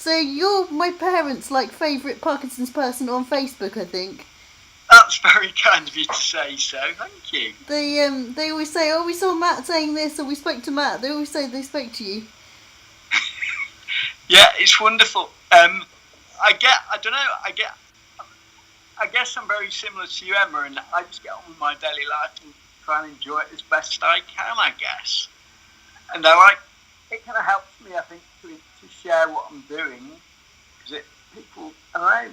So you're my parents' favourite Parkinson's person on Facebook, I think. That's very kind of you to say so. Thank you. They always say, "Oh, we saw Matt saying this," or "We spoke to Matt." They always say they spoke to you. Yeah, it's wonderful. I guess I'm very similar to you, Emma, and I just get on with my daily life and try and enjoy it as best I can, I guess. And it kind of helps me, I think, to share what I'm doing, because I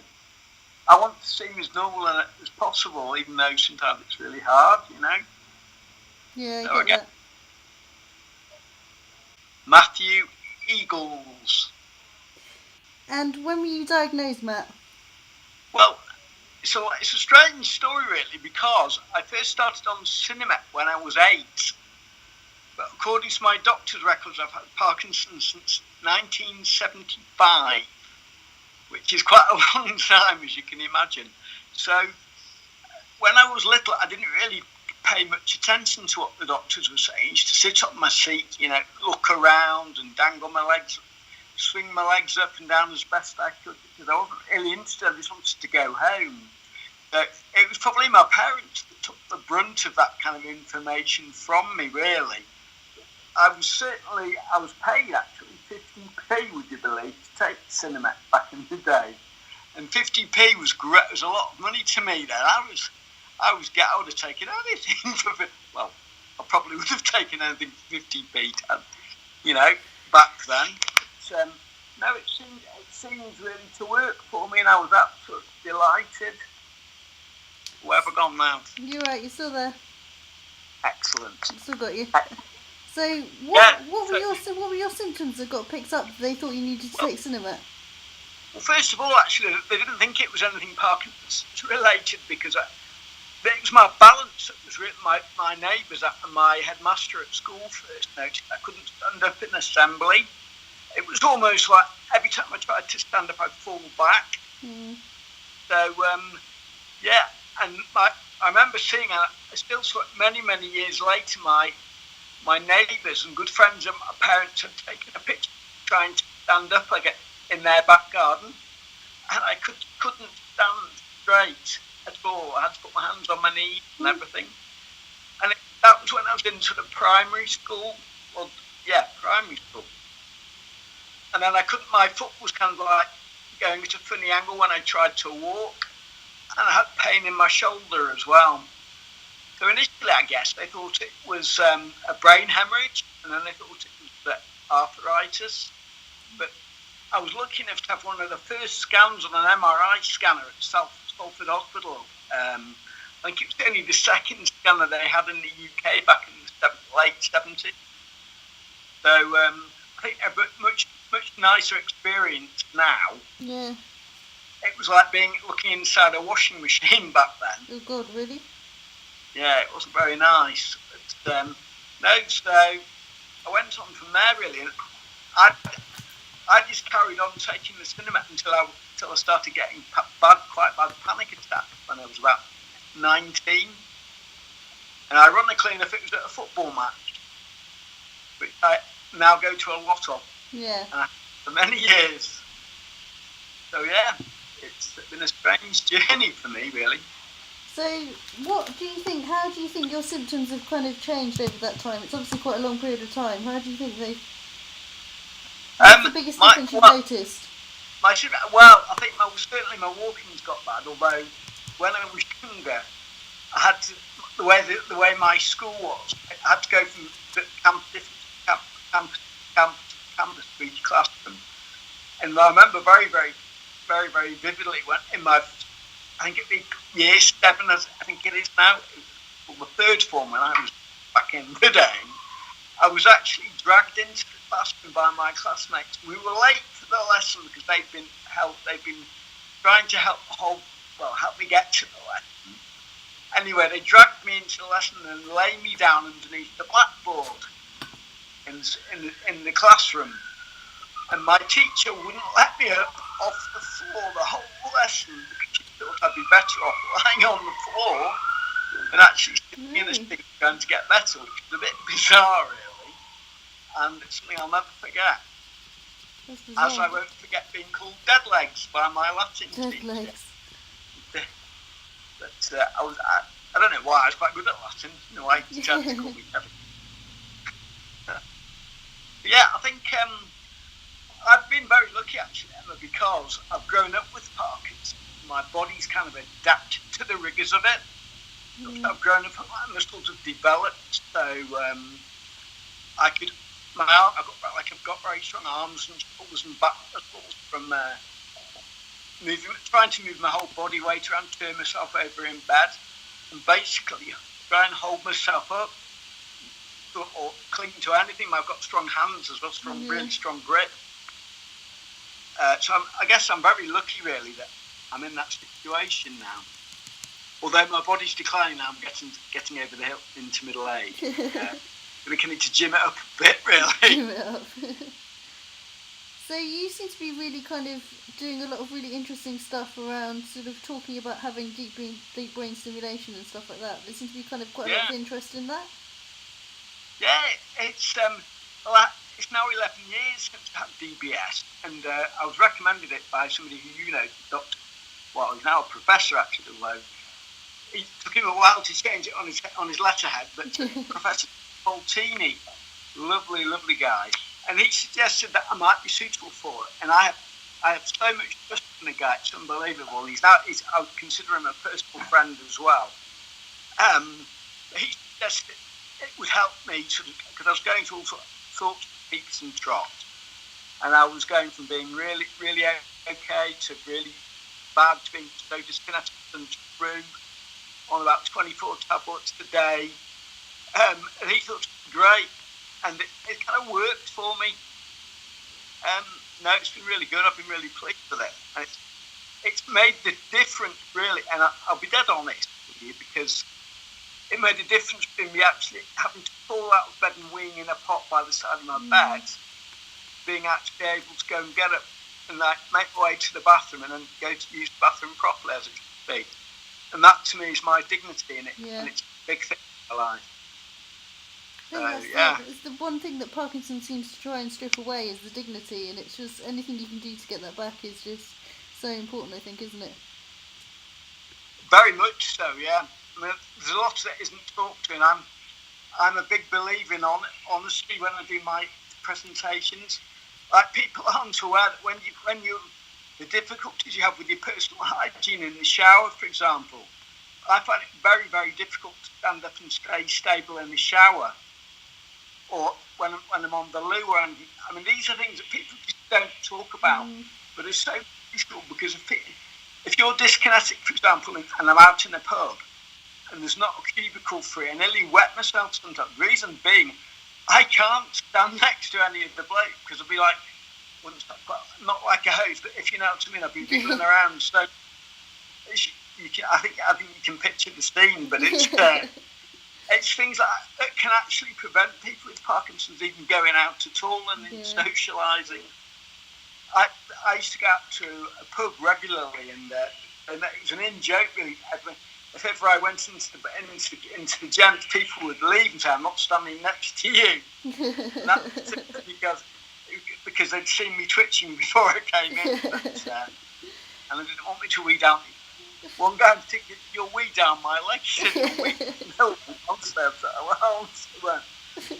want to seem as normal as possible, even though sometimes it's really hard, Yeah, so I get that. Matthew Eagles. And when were you diagnosed, Matt? Well, so it's a strange story, really, because I first started on Cinemet when I was 8. But according to my doctor's records, I've had Parkinson's since 1975, which is quite a long time, as you can imagine. So when I was little, I didn't really pay much attention to what the doctors were saying. I used to sit on my seat, look around and dangle my legs, swing my legs up and down as best I could, because I wasn't really interested. I just wanted to go home. It was probably my parents that took the brunt of that kind of information from me, really. I was paid actually 50p, would you believe, to take Cinemet back in the day. And 50p was great. It was a lot of money to me then. I would have taken anything for it. Well, I probably would have taken anything for 50p, back then. But, no, it seems really to work for me, and I was absolutely delighted. Where have I gone now? You're right, you're still there. Excellent. I've still got you. So, what were your symptoms that got picked up that they thought you needed to take Cinemet? Well, first of all, actually, they didn't think it was anything Parkinson's related, because it was my balance that was written. My neighbours and my headmaster at school first noticed I couldn't stand up in assembly. It was almost like every time I tried to stand up, I'd fall back. Mm. So, yeah, and I remember seeing, I still saw it many, many years later, my neighbours and good friends and my parents had taken a picture trying to stand up in their back garden, and I couldn't stand straight at all. I had to put my hands on my knees and everything. And that was when I was in sort of primary school. Well, yeah, primary school. And then my foot was kind of like going at a funny angle when I tried to walk, and I had pain in my shoulder as well. So initially, I guess, they thought it was a brain hemorrhage, and then they thought it was arthritis. But I was lucky enough to have one of the first scans on an MRI scanner at Salford Hospital. I think it was only the second scanner they had in the UK back in the late 70s. So I think a much nicer experience now. Yeah. It was like looking inside a washing machine back then. Oh God, really? Yeah, it wasn't very nice. But so I went on from there really, and I just carried on taking the Cinemet until I started getting quite bad panic attacks when I was about 19. And ironically enough, it was at a football match, which I now go to a lot of. Yeah. For many years. So yeah, it's been a strange journey for me, really. So, how do you think your symptoms have kind of changed over that time? It's obviously quite a long period of time. How do you think what's the biggest difference you've noticed? I think certainly my walking's got bad, although when I was younger, I had to, the way my school was, I had to go from campus to each classroom. And I remember very, very, very, very vividly when I think it'd be year 7, I think it is now, the third form when I was back in the day, I was actually dragged into the classroom by my classmates. We were late for the lesson because they've been trying to help me get to the lesson. Anyway, they dragged me into the lesson and laid me down underneath the blackboard in the classroom. And my teacher wouldn't let me up off the floor the whole lesson because she thought I'd be better off lying on the floor than actually sitting in a seat going to get better, which is a bit bizarre, really. And it's something I'll never forget. As I won't forget being called dead legs by my Latin teacher. Dead legs. But I don't know why, I was quite good at Latin. You know, I tried to call me Devins. Yeah, I think I've been very lucky actually, Emma, because I've grown up with Parkinson's. My body's kind of adapted to the rigours of it. I've grown up, my muscles have developed, so I've got very strong arms and shoulders and back muscles from trying to move my whole body weight around, turn myself over in bed, and basically try and hold myself up or cling to anything. I've got strong hands as well, really strong grip. So I guess I'm very lucky, really, that I'm in that situation now. Although my body's declining now, I'm getting over the hill into middle age. We can need to gym it up a bit, really. Gym it up. So you seem to be really kind of doing a lot of really interesting stuff around sort of talking about having deep brain stimulation and stuff like that. There seems to be kind of quite a lot of interest in that. Yeah, it's now 11 years since I had DBS, and I was recommended it by somebody who you know, he's now a professor actually, although it took him a while to change it on his letterhead, but Professor Maltini, lovely guy, and he suggested that I might be suitable for it, and I have so much trust in the guy, it's unbelievable. I would consider him a personal friend as well. He suggested it would help me because I was going through all sorts of peaks and troughs, and I was going from being really okay to really bad to being so disconnected and through on about 24 tablets a day. And he thought it was great, and it kind of worked for me. No, it's been really good. I've been really pleased with it, and it's made the difference really. And I'll be dead honest with you, because it made a difference between me actually having to fall out of bed and weeing in a pot by the side of my bed, being actually able to go and get up and make my way to the bathroom and then go to use the bathroom properly as it should be. And that to me is my dignity in it, and it's a big thing in my life. It's the one thing that Parkinson seems to try and strip away is the dignity, and it's just anything you can do to get that back is just so important, I think, isn't it? Very much so, yeah. I mean, there's a lot that isn't talked to, and I'm a big believer in honesty when I do my presentations. Like, people aren't aware that when you the difficulties you have with your personal hygiene in the shower, for example, I find it very, very difficult to stand up and stay stable in the shower, or when I'm on the loo. And I mean, these are things that people just don't talk about, but it's so useful because if you're dyskinetic, for example, and I'm out in a pub and there's not a cubicle free, I nearly wet myself sometimes. The reason being, I can't stand next to any of the blokes because I'll be like, not like a hose, but if you know what I mean, I've been wiggling around. So I think you can picture the scene, but it's things like that can actually prevent people with Parkinson's even going out at all and socialising. I used to go out to a pub regularly, and it was an in-joke really. If ever I went into the gents, people would leave and say, "I'm not standing next to you." And that's because they'd seen me twitching before I came in, and they didn't want me to wee down. One guy in particular, "You'll wee down my leg." He said, "No,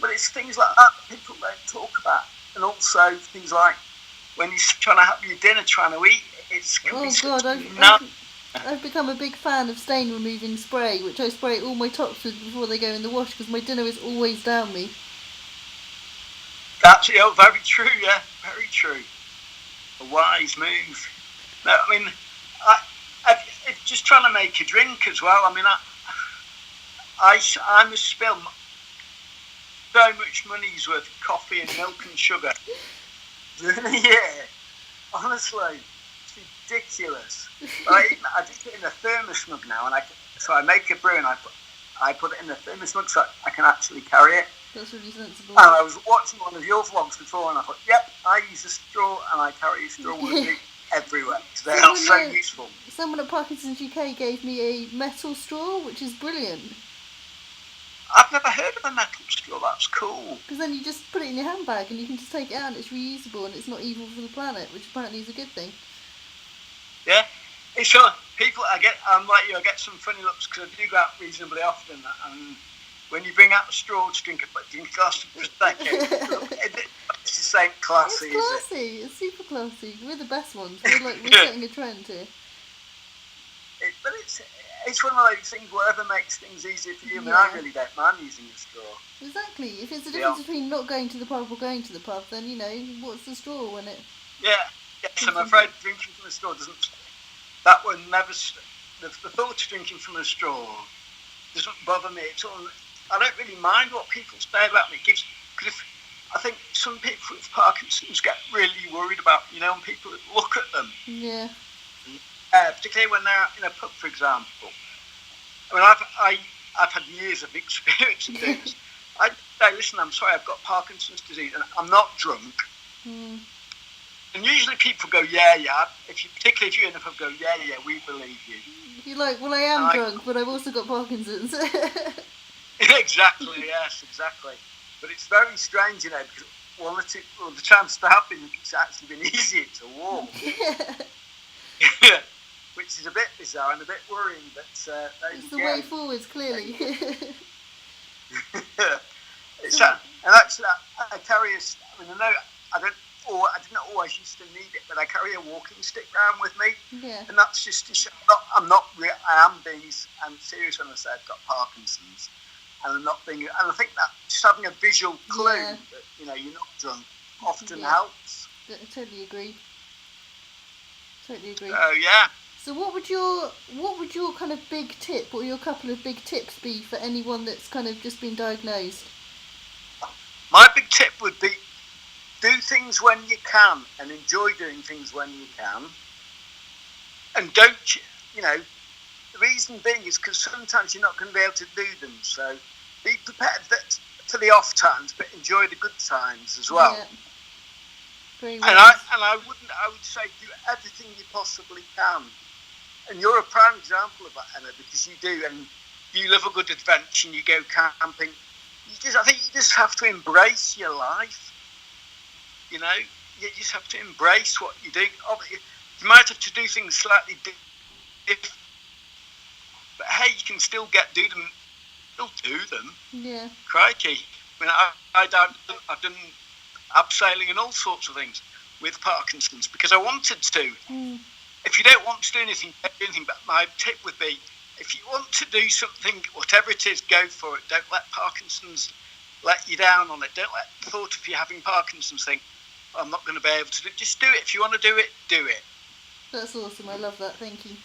but it's things like that people don't talk about, and also things like when you're trying to have your dinner, trying to eat. I've become a big fan of stain removing spray, which I spray all my tops with before they go in the wash because my dinner is always down me. That's very true, yeah, very true. A wise move. No, I mean, it's just trying to make a drink as well. I mean, I must spill so much money's worth of coffee and milk and sugar. Yeah, honestly, it's ridiculous. But I just put it in a thermos mug now, and so I make a brew and I put it in a thermos mug so I can actually carry it. That's really sensible. And I was watching one of your vlogs before, and I thought, yep, I use a straw and I carry a straw with me everywhere. They are so useful. Someone at Parkinson's UK gave me a metal straw, which is brilliant. I've never heard of a metal straw. That's cool. Because then you just put it in your handbag and you can just take it out and it's reusable and it's not evil for the planet, which apparently is a good thing. Yeah. It's people. I'm like you. I get some funny looks because I do go out reasonably often, and when you bring out a straw to drink a glass of prosecco, it's the same classy. It's classy. It's super classy. We're the best ones. We're setting a trend here. But it's one of those things. Whatever makes things easier for you. I mean, I really don't mind using a straw. Exactly. If it's the difference between not going to the pub or going to the pub, then what's the straw when it? Yeah. Yes, I'm afraid drinking from a straw doesn't. That one never. The thought of drinking from a straw doesn't bother me at all. I don't really mind what people say about me. I think some people with Parkinson's get really worried about, when people look at them. Yeah. Particularly when they're out in a pub, for example. I mean, I've had years of experience of doing this. I say, listen, I'm sorry, I've got Parkinson's disease, and I'm not drunk. Mm. And usually people go, yeah. Particularly if you're in a pub, go, yeah, we believe you. You're like, well, I am drunk, but I've also got Parkinson's. Exactly, yes, exactly. But it's very strange, because the chance to have been, it's actually been easier to walk. Yeah. Which is a bit bizarre and a bit worrying, but it's the way forwards, clearly. And actually, I carry I mean, I didn't always used to need it, but I carry a walking stick around with me. Yeah. And that's just to show I'm serious when I say I've got Parkinson's, and I'm not being. And I think that just having a visual clue that you're not drunk often helps. I totally agree. Oh yeah. So what would your kind of big tip, or your couple of big tips be for anyone that's kind of just been diagnosed? My big tip would be do things when you can and enjoy doing things when you can. And don't, the reason being is because sometimes you're not going to be able to do them. So be prepared for the off times, but enjoy the good times as well. Yeah. Very well. I would say do everything you possibly can. And you're a prime example of that, Emma, because you do, and you live a good adventure and you go camping. I think you just have to embrace your life. You just have to embrace what you do. You might have to do things slightly different, but hey, you can still do them. Yeah. Crikey! I mean, I've done abseiling and all sorts of things with Parkinson's because I wanted to. Mm. If you don't want to do anything, don't do anything. But my tip would be, if you want to do something, whatever it is, go for it. Don't let Parkinson's let you down on it. Don't let the thought of you having Parkinson's think, I'm not going to be able to do it. Just do it. If you want to do it, do it. That's awesome. I love that. Thank you.